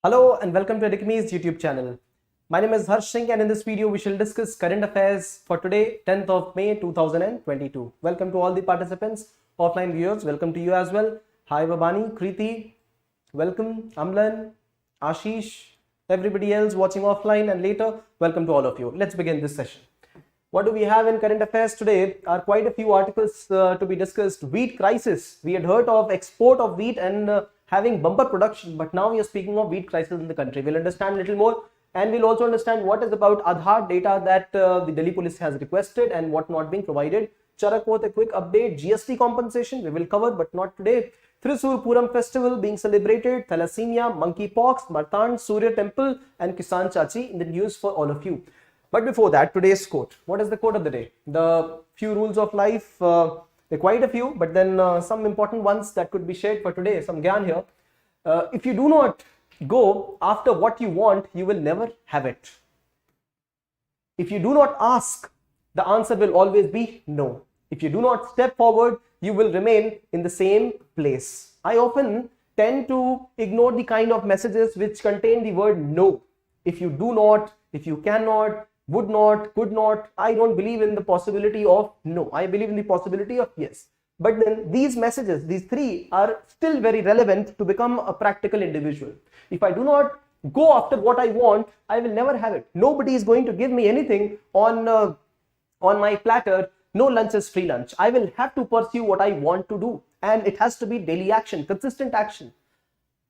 Hello and welcome to Edukemy's YouTube channel. My name is Harsh Singh and in this video we shall discuss current affairs for today, 10th of May 2022. Welcome to all the participants, offline viewers, welcome to you as well. Hi Babani, Kriti, welcome, Amlan, Ashish, everybody else watching offline and later, welcome to all of you. Let's begin this session. What do we have in current affairs today are quite a few articles to be discussed. Wheat crisis. We had heard of export of wheat and having bumper production, but now we are speaking of wheat crisis in the country. We'll understand a little more and we'll also understand what is about Aadhaar data that the Delhi police has requested and what not being provided. Charakot, a quick update. GST compensation we will cover, but not today. Thrissur Puram festival being celebrated. Thalassemia, Monkeypox, Martand, Surya temple and Kisan Chachi in the news for all of you. But before that, today's quote. What is the quote of the day? The few rules of life, there are quite a few, but then some important ones that could be shared for today, some gyan here. If you do not go after what you want, you will never have it. If you do not ask, the answer will always be no. If you do not step forward, you will remain in the same place. I often tend to ignore the kind of messages which contain the word no. If you do not, if you cannot, would not, could not, I don't believe in the possibility of no. I believe in the possibility of yes. But then these messages, these three are still very relevant to become a practical individual. If I do not go after what I want, I will never have it. Nobody is going to give me anything on my platter. No lunch is free lunch. I will have to pursue what I want to do. And it has to be daily action, consistent action.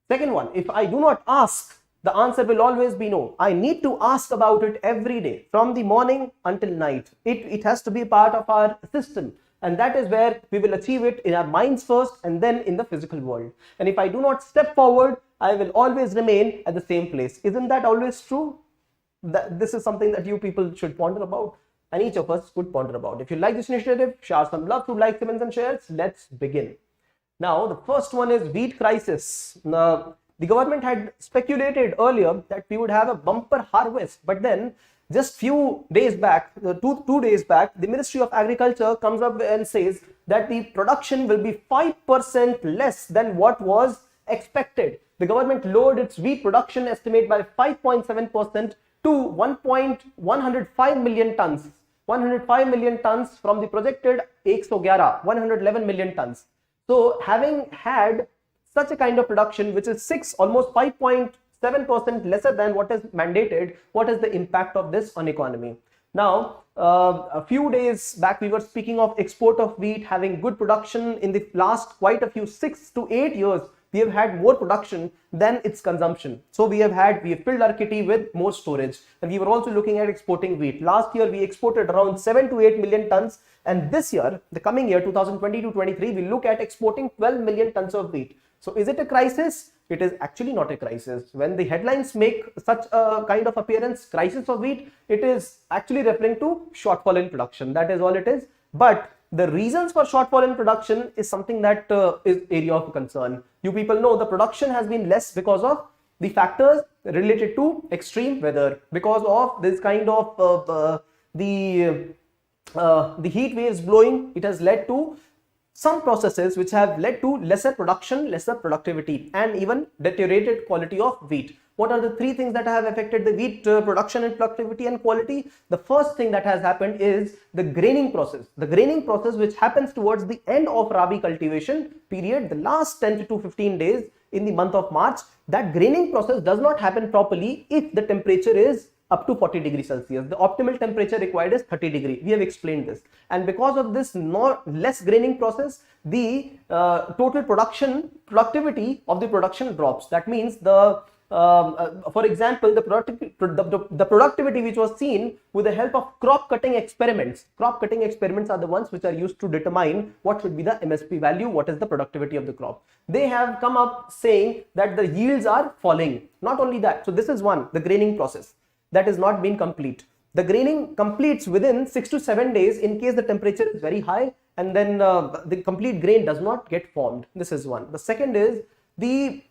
Second one, if I do not ask, the answer will always be no. I need to ask about it every day, from the morning until night. It has to be part of our system. And that is where we will achieve it in our minds first and then in the physical world. And if I do not step forward, I will always remain at the same place. Isn't that always true? This is something that you people should ponder about and each of us could ponder about. If you like this initiative, share some love through likes, comments and shares. Let's begin. Now, the first one is wheat crisis. The government had speculated earlier that we would have a bumper harvest, but then just few days back, two days back, the Ministry of Agriculture comes up and says that the production will be 5% less than what was expected. The government lowered its wheat production estimate by 5.7% to 105 million tons. 105 million tons from the projected 111 million tons. So having had such a kind of production which is almost 5.7% lesser than what is mandated, what is the impact of this on economy? Now, a few days back we were speaking of export of wheat having good production in the last quite a few 6 to 8 years. We have had more production than its consumption. So we have filled our kitty with more storage, and we were also looking at exporting wheat. Last year we exported around 7 to 8 million tons, and this year, the coming year 2022-23, we look at exporting 12 million tons of wheat. So is it a crisis? It is actually not a crisis. When the headlines make such a kind of appearance, crisis of wheat, it is actually referring to shortfall in production. That is all it is. But the reasons for shortfall in production is something that is area of concern. You people know the production has been less because of the factors related to extreme weather, because of this kind of the heat waves blowing. It has led to some processes which have led to lesser production, lesser productivity, and even deteriorated quality of wheat. What are the three things that have affected the wheat production and productivity and quality? The first thing that has happened is the graining process. The graining process which happens towards the end of Rabi cultivation period, the last 10 to 15 days in the month of March, that graining process does not happen properly if the temperature is up to 40 degrees Celsius. The optimal temperature required is 30 degrees. We have explained this. And because of this less graining process, the total productivity of the production drops. That means for example, the productivity which was seen with the help of crop cutting experiments. Crop cutting experiments are the ones which are used to determine what should be the MSP value, what is the productivity of the crop. They have come up saying that the yields are falling. Not only that, so this is one, the graining process that is not been complete. The graining completes within 6 to 7 days in case the temperature is very high, and then the complete grain does not get formed. This is one. The second is the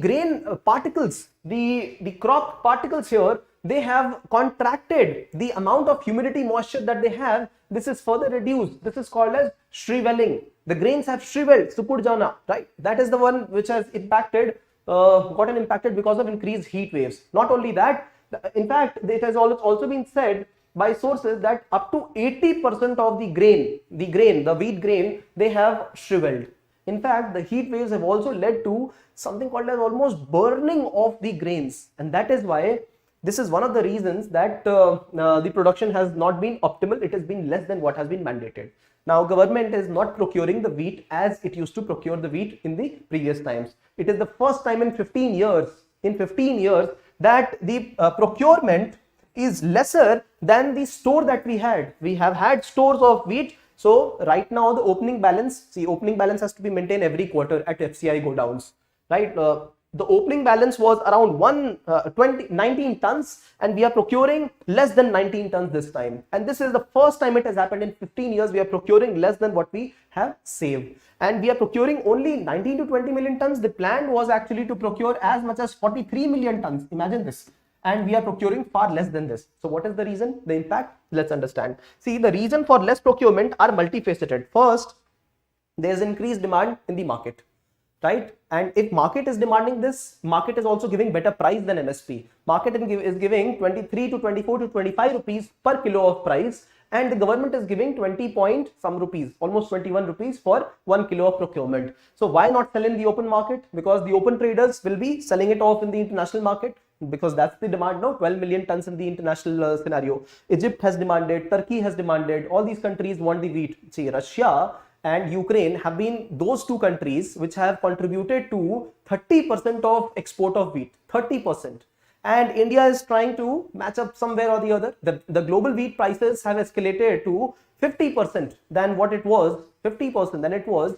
grain particles, the crop particles here, they have contracted. The amount of humidity moisture that they have, this is further reduced. This is called as shriveling. The grains have shriveled, sukud jana, right? That is the one which has impacted gotten impacted because of increased heat waves. Not only that, in fact, it has also been said by sources that up to 80% of the wheat grain, they have shriveled. In fact, the heat waves have also led to something called as almost burning of the grains, and that is why this is one of the reasons that the production has not been optimal. It has been less than what has been mandated. Now, government is not procuring the wheat as it used to procure the wheat in the previous times. It is the first time in 15 years, that the procurement is lesser than the store that we had. We have had stores of wheat. So right now the opening balance has to be maintained every quarter at FCI go downs, right? The opening balance was around 19 tons, and we are procuring less than 19 tons this time. And this is the first time it has happened in 15 years. We are procuring less than what we have saved, and we are procuring only 19 to 20 million tons. The plan was actually to procure as much as 43 million tons. Imagine this. And we are procuring far less than this. So what is the reason? The impact? Let's understand. See, the reason for less procurement are multifaceted. First, there is increased demand in the market, right? And if market is demanding this, market is also giving better price than MSP. Market is giving 23 to 24 to 25 rupees per kilo of price, and the government is giving 20 point some rupees, almost 21 rupees for 1 kilo of procurement. So why not sell in the open market? Because the open traders will be selling it off in the international market, because that's the demand now. 12 million tons in the international scenario. Egypt has demanded, Turkey has demanded, all these countries want the wheat. See, Russia and Ukraine have been those two countries which have contributed to 30% of export of wheat, 30%. And India is trying to match up somewhere or the other. The global wheat prices have escalated to 50% than what it was, 50% than it was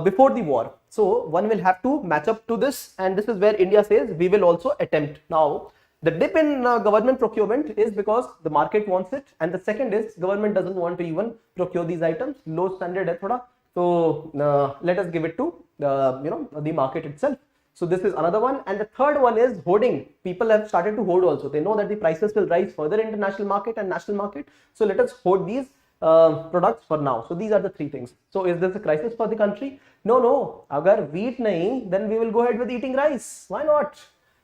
before the war. So one will have to match up to this, and this is where India says we will also attempt. Now, the dip in government procurement is because the market wants it, and the second is government doesn't want to even procure these items. Low standard hai thoda. So let us give it to the market itself. So this is another one. And the third one is hoarding. People have started to hoard also. They know that the prices will rise further in international market and national market. So let us hoard these products for now. So these are the three things. So is this a crisis for the country? No. Agar wheat nahi, then we will go ahead with eating rice. Why not?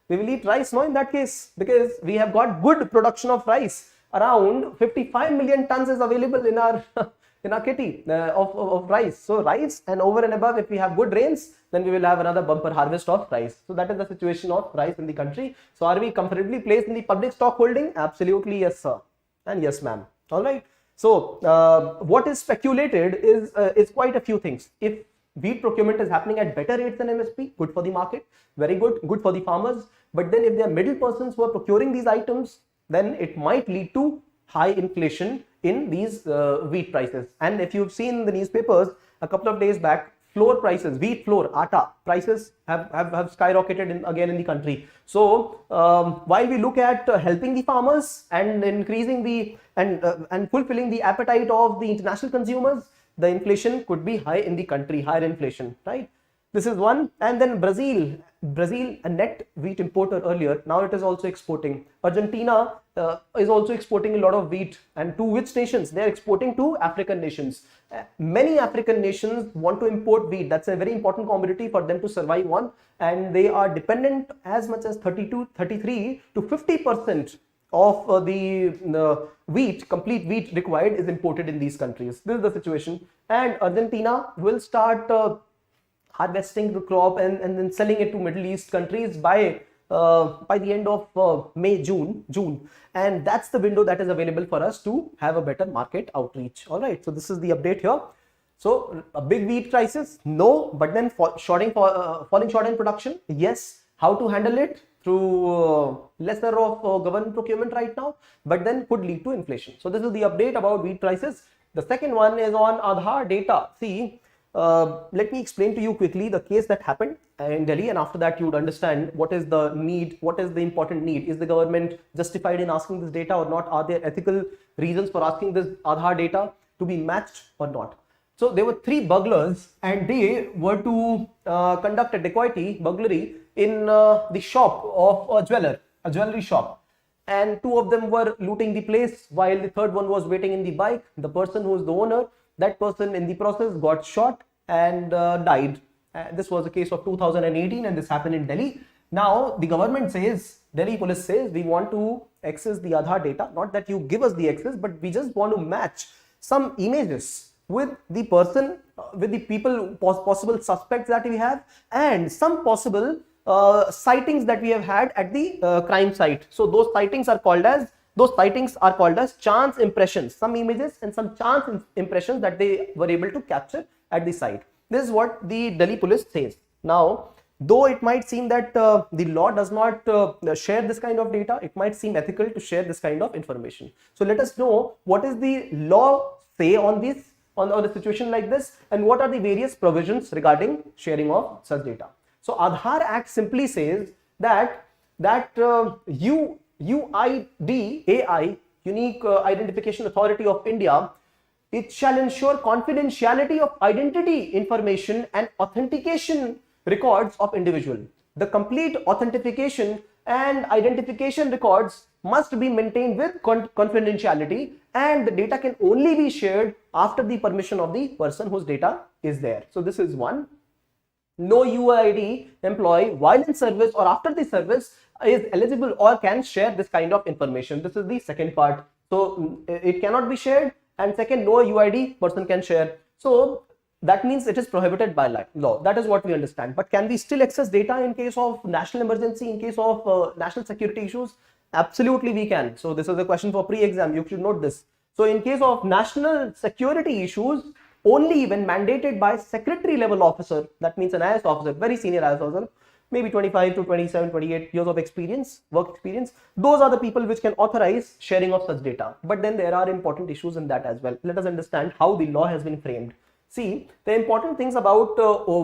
We will eat rice, no, in that case, because we have got good production of rice. Around 55 million tons is available in our kitty of rice. So rice, and over and above, if we have good rains, then we will have another bumper harvest of rice. So that is the situation of rice in the country. So are we comfortably placed in the public stock holding? Absolutely yes, sir, and yes, ma'am. All right. So what is speculated is quite a few things. If wheat procurement is happening at better rates than MSP, good for the market, very good for the farmers. But then if there are middle persons who are procuring these items, then it might lead to high inflation in these wheat prices. And if you've seen the newspapers a couple of days back, flour prices, wheat flour, atta prices have skyrocketed again in the country. So while we look at helping the farmers and increasing the and fulfilling the appetite of the international consumers, the inflation could be high in the country, higher inflation, right? This is one. And then Brazil, a net wheat importer earlier, now it is also exporting. Argentina is also exporting a lot of wheat. And to which nations? They are exporting to African nations. Many African nations want to import wheat. That's a very important commodity for them to survive on. And they are dependent as much as 33 to 50% of the wheat, complete wheat required is imported in these countries. This is the situation. And Argentina will start harvesting the crop and then selling it to Middle East countries by the end of May, June. And that's the window that is available for us to have a better market outreach. All right. So this is the update here. So a big wheat crisis? No. But then falling short in production? Yes. How to handle it? Through lesser of government procurement right now, but then could lead to inflation. So this is the update about wheat prices. The second one is on Aadhaar data. See, let me explain to you quickly the case that happened in Delhi, and after that you would understand what is the need, what is the important need. Is the government justified in asking this data or not? Are there ethical reasons for asking this Aadhaar data to be matched or not? So there were 3 burglars, and they were to conduct a dacoity, burglary, in the shop of a jeweler, a jewelry shop. And 2 of them were looting the place while the third one was waiting in the bike. The person who is the owner, that person in the process got shot and died. This was the case of 2018 and this happened in Delhi. Now the government says, Delhi police says, we want to access the Aadhaar data, not that you give us the access, but we just want to match some images with the person, with the people, possible suspects that we have, and some possible sightings that we have had at the crime site. So those sightings are called as chance impressions, some images and some chance impressions that they were able to capture at the site. This is what the Delhi police says. Now, though it might seem that the law does not share this kind of data, it might seem ethical to share this kind of information. So let us know what is the law say on this, on a situation like this, and what are the various provisions regarding sharing of such data. So Aadhaar Act simply says that UIDAI, Unique Identification Authority of India, it shall ensure confidentiality of identity information and authentication records of individual. The complete authentication and identification records must be maintained with confidentiality, and the data can only be shared after the permission of the person whose data is there. So this is one. No UID employee while in service or after the service is eligible or can share this kind of information. This is the second part. So it cannot be shared, and second, no UID person can share. So that means it is prohibited by law. That is what we understand. But can we still access data in case of national emergency, in case of national security issues? Absolutely we can. So this is a question for pre-exam. You should note this. So in case of national security issues, only when mandated by secretary level officer, that means an IS officer, very senior IS officer, maybe 25 to 27, 28 years of experience, work experience, those are the people which can authorize sharing of such data. But then there are important issues in that as well. Let us understand how the law has been framed. See, the important things about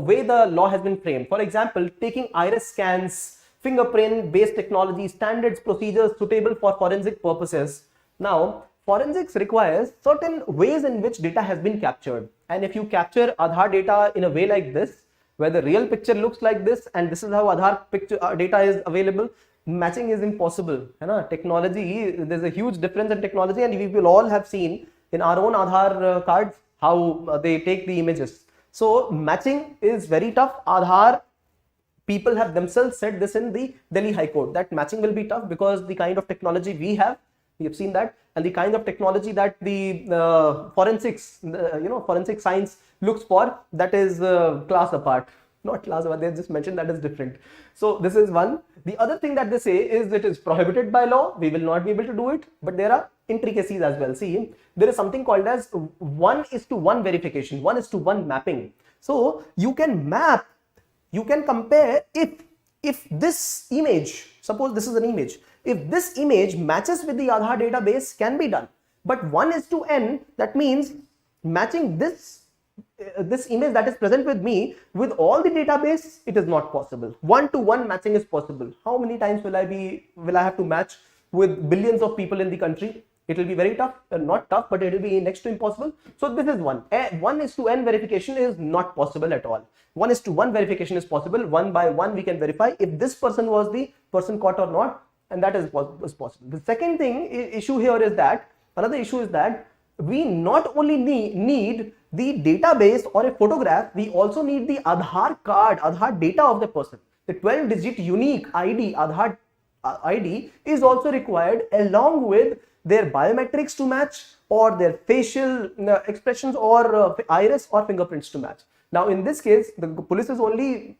way the law has been framed. For example, taking iris scans, fingerprint based technology, standards, procedures suitable for forensic purposes. Now, forensics requires certain ways in which data has been captured. And if you capture Aadhaar data in a way like this, where the real picture looks like this, and this is how Aadhaar picture data is available, matching is impossible. Technology, there's a huge difference in technology, and we will all have seen in our own Aadhaar cards how they take the images. So matching is very tough. Aadhaar people have themselves said this in the Delhi High Court, that matching will be tough because the kind of technology we have seen that, and the kind of technology that the forensics, forensic science looks for, that is class apart. Not class apart, they just mentioned that is different. So this is one. The other thing that they say is it is prohibited by law. We will not be able to do it, but there are intricacies as well. See, there is something called as 1:1 verification, 1:1 mapping. So you can map, you can compare if this image, suppose this is an image, if this image matches with the Aadhaar database, can be done. But 1:n, that means matching this image that is present with me with all the database, it is not possible. 1:1 matching is possible. How many times will I have to match with billions of people in the country? It will be very tough, not tough, but it will be next to impossible. So this is one. 1:n verification is not possible at all. 1:1 verification is possible. One by one we can verify if this person was the person caught or not, and that is possible. The second issue here is that, another issue is that we not only need the database or a photograph, we also need the Aadhaar card, Aadhaar data of the person. The 12-digit unique ID, Aadhaar ID is also required along with their biometrics to match, or their facial expressions, or iris or fingerprints to match. Now in this case, the police is only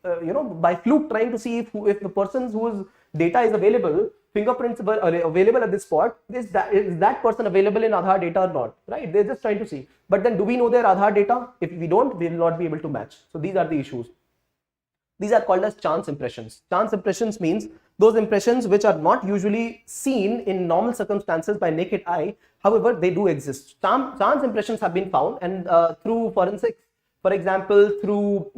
by fluke trying to see if the person whose data is available, fingerprints were available at this spot, is that person available in Aadhaar data or not, right? They're just trying to see. But then do we know their Aadhaar data? If we don't, we will not be able to match. So these are the issues. These are called as chance impressions. Chance impressions means those impressions which are not usually seen in normal circumstances by naked eye. However, they do exist. Chance impressions have been found, and through forensics, for example, through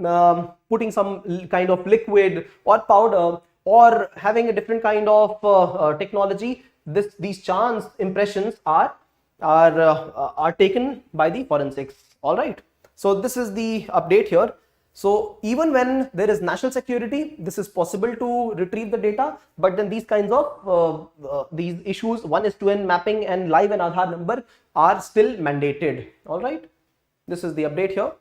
putting some kind of liquid or powder, or having a different kind of technology, these chance impressions are taken by the forensics. All right. So this is the update here. So even when there is national security, this is possible to retrieve the data, but then these kinds of these issues, 1:n mapping and live and Aadhaar number, are still mandated. All right. This is the update here.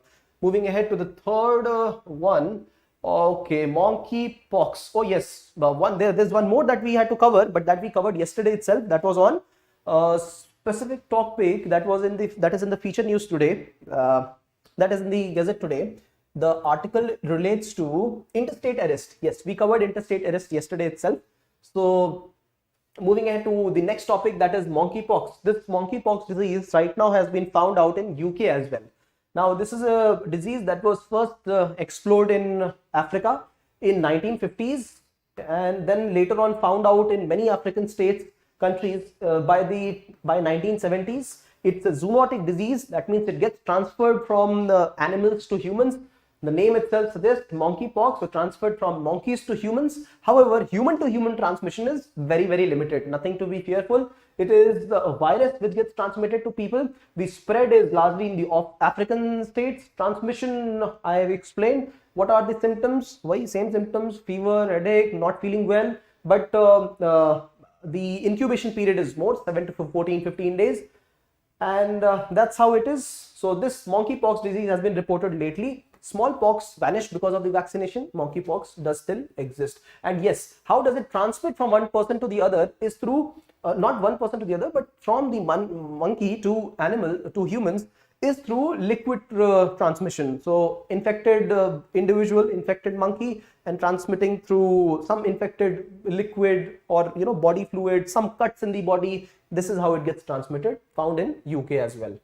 Moving ahead to the third one. Okay, monkeypox. Oh yes, there's one more that we had to cover, but that we covered yesterday itself. That was on specific topic that is in the feature news today. That is in the Gazette today. The article relates to interstate arrest. Yes, we covered interstate arrest yesterday itself. So moving ahead to the next topic, that is monkeypox. This monkeypox disease right now has been found out in UK as well. Now this is a disease that was first explored in Africa in 1950s, and then later on found out in many African countries by 1970s. It's a zoonotic disease. That means it gets transferred from the animals to humans. The name itself suggests monkeypox, so transferred from monkeys to humans. However, human to human transmission is very, very limited. Nothing to be fearful. It is a virus which gets transmitted to people. The spread is largely in the African states. Transmission, I have explained. What are the symptoms? Why same symptoms? Fever, headache, not feeling well. But the incubation period is more, 7 to 14, 15 days. And that's how it is. So this monkeypox disease has been reported lately. Smallpox vanished because of the vaccination. Monkeypox does still exist. And yes, how does it transmit from one person to the other is through not one person to the other, but from the monkey to animal to humans is through liquid transmission. So infected individual, infected monkey, and transmitting through some infected liquid or body fluid, some cuts in the body. This is how it gets transmitted, found in UK as well.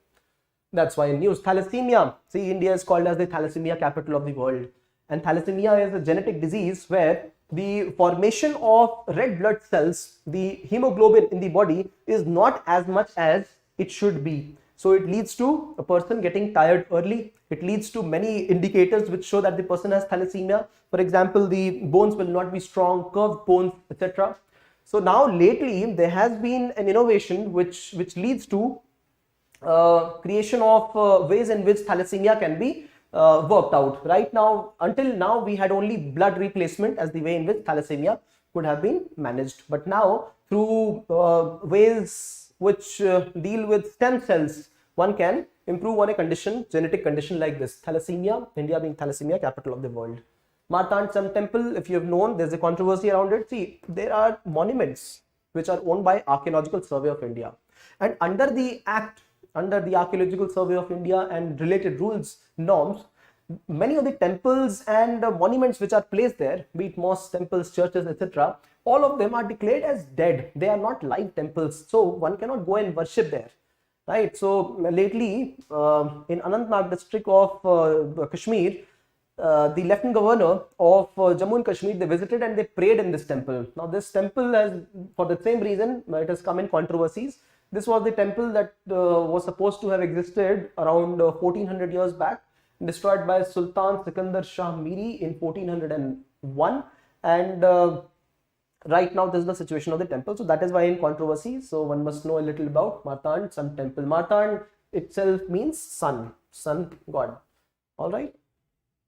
That's why in news. Thalassemia. See, India is called as the thalassemia capital of the world. And thalassemia is a genetic disease where the formation of red blood cells, the hemoglobin in the body, is not as much as it should be. So it leads to a person getting tired early. It leads to many indicators which show that the person has thalassemia. For example, the bones will not be strong, curved bones, etc. So now lately there has been an innovation which leads to creation of ways in which thalassemia can be worked out. Right now, until now, we had only blood replacement as the way in which thalassemia could have been managed. But now, through ways which deal with stem cells, one can improve on a genetic condition like this. Thalassemia, India being thalassemia capital of the world. Martand Sun Temple, if you have known, there's a controversy around it. See, there are monuments which are owned by Archaeological Survey of India. And under the Act, under the Archaeological Survey of India and related rules, norms, many of the temples and monuments which are placed there, be it mosques, temples, churches, etc., all of them are declared as dead. They are not live temples. So one cannot go and worship there. Right. So lately, in Anantnag district of Kashmir, the Lieutenant Governor of Jammu and Kashmir, they visited and they prayed in this temple. Now this temple has, for the same reason, it has come in controversies. This was the temple that was supposed to have existed around 1400 years back, destroyed by Sultan Sikandar Shah Miri in 1401. And right now this is the situation of the temple. So that is why in controversy. So one must know a little about Martand Sun Temple. Martand itself means sun god. All right.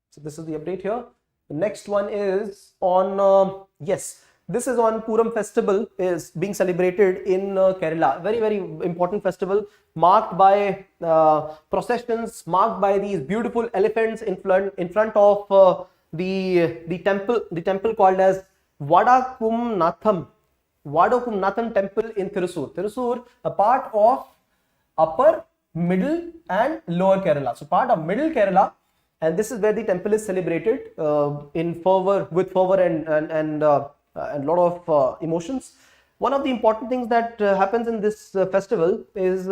So this is the update here. The next one is on, yes, this is on Puram festival is being celebrated in Kerala. Very, very important festival marked by processions, marked by these beautiful elephants in front of the temple called as Vadakumnatham temple in Thrissur. Thrissur, a part of upper, middle and lower Kerala. So part of middle Kerala, and this is where the temple is celebrated with fervor and a lot of emotions. One of the important things that happens in this festival is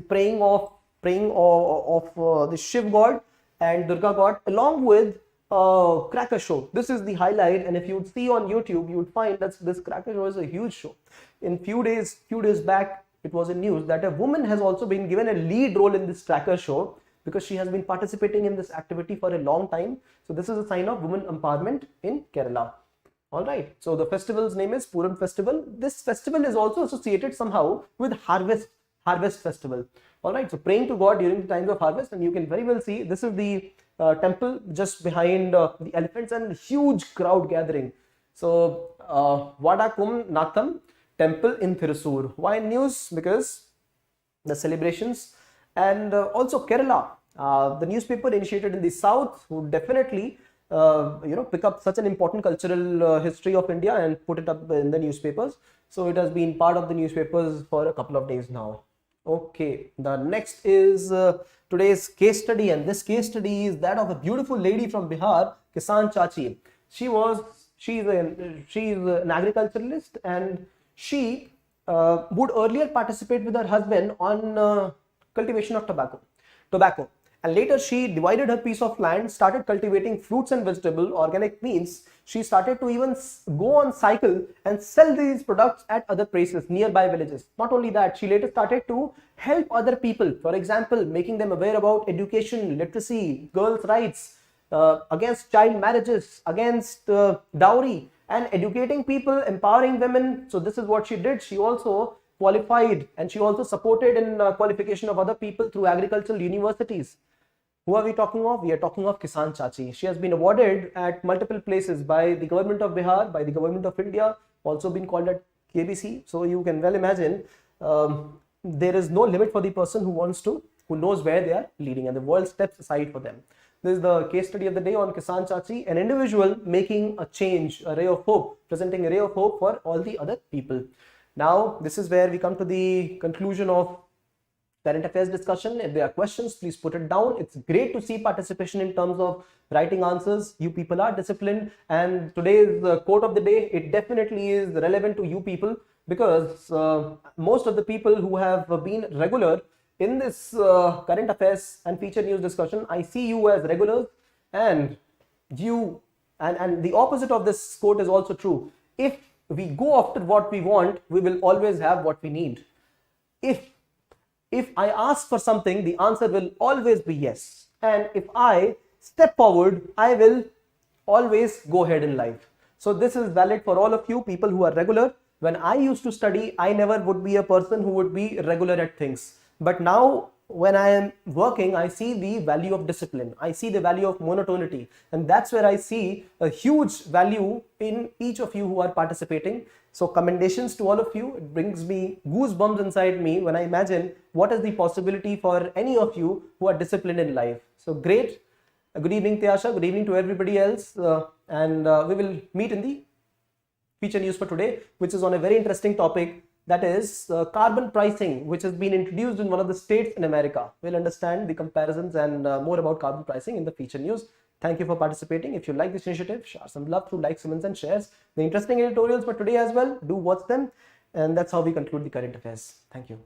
praying of the Shiv god and Durga god, along with cracker show. This is the highlight, and if you would see on YouTube, you would find that this cracker show is a huge show. In few days back, it was in news that a woman has also been given a lead role in this cracker show because she has been participating in this activity for a long time. So this is a sign of women empowerment in Kerala. All right. So the festival's name is Puram Festival. This festival is also associated somehow with harvest festival. All right. So praying to God during the times of harvest, and you can very well see this is the temple just behind the elephants and huge crowd gathering. So Vadakumnatham temple in Thrissur. Why news? Because the celebrations. And also Kerala. The newspaper initiated in the south would definitely pick up such an important cultural history of India and put it up in the newspapers. So it has been part of the newspapers for a couple of days now. Okay, the next is today's case study, and this case study is that of a beautiful lady from Bihar, Kisan Chachi. She's an agriculturalist, and she would earlier participate with her husband on cultivation of tobacco. And later she divided her piece of land, started cultivating fruits and vegetable, organic means. She started to even go on cycle and sell these products at other places, nearby villages. Not only that, she later started to help other people. For example, making them aware about education, literacy, girls' rights, against child marriages, against dowry, and educating people, empowering women. So this is what she did. She also qualified, and she also supported in qualification of other people through agricultural universities. Who are we talking of? We are talking of Kisan Chachi. She has been awarded at multiple places by the government of Bihar, by the government of India, also been called at KBC. So you can well imagine there is no limit for the person who knows where they are leading, and the world steps aside for them. This is the case study of the day on Kisan Chachi, an individual making a change, a ray of hope, presenting a ray of hope for all the other people. Now, this is where we come to the conclusion of current affairs discussion. If there are questions, please put it down. It's great to see participation in terms of writing answers. You people are disciplined, and today's quote of the day, it definitely is relevant to you people, because most of the people who have been regular in this current affairs and feature news discussion, I see you as regulars, and and the opposite of this quote is also true. If we go after what we want, we will always have what we need. If I ask for something, the answer will always be yes. And if I step forward, I will always go ahead in life. So this is valid for all of you people who are regular. When I used to study, I never would be a person who would be regular at things. But now when I am working, I see the value of discipline. I see the value of monotonity. And that's where I see a huge value in each of you who are participating. So commendations to all of you. It brings me goosebumps inside me when I imagine what is the possibility for any of you who are disciplined in life. So great. Good evening, Tyasha. Good evening to everybody else. And we will meet in the feature news for today, which is on a very interesting topic. That is carbon pricing, which has been introduced in one of the states in America. We'll understand the comparisons and more about carbon pricing in the feature news. Thank you for participating. If you like this initiative, share some love through likes, comments, and shares. The interesting editorials for today as well, do watch them. And that's how we conclude the current affairs. Thank you.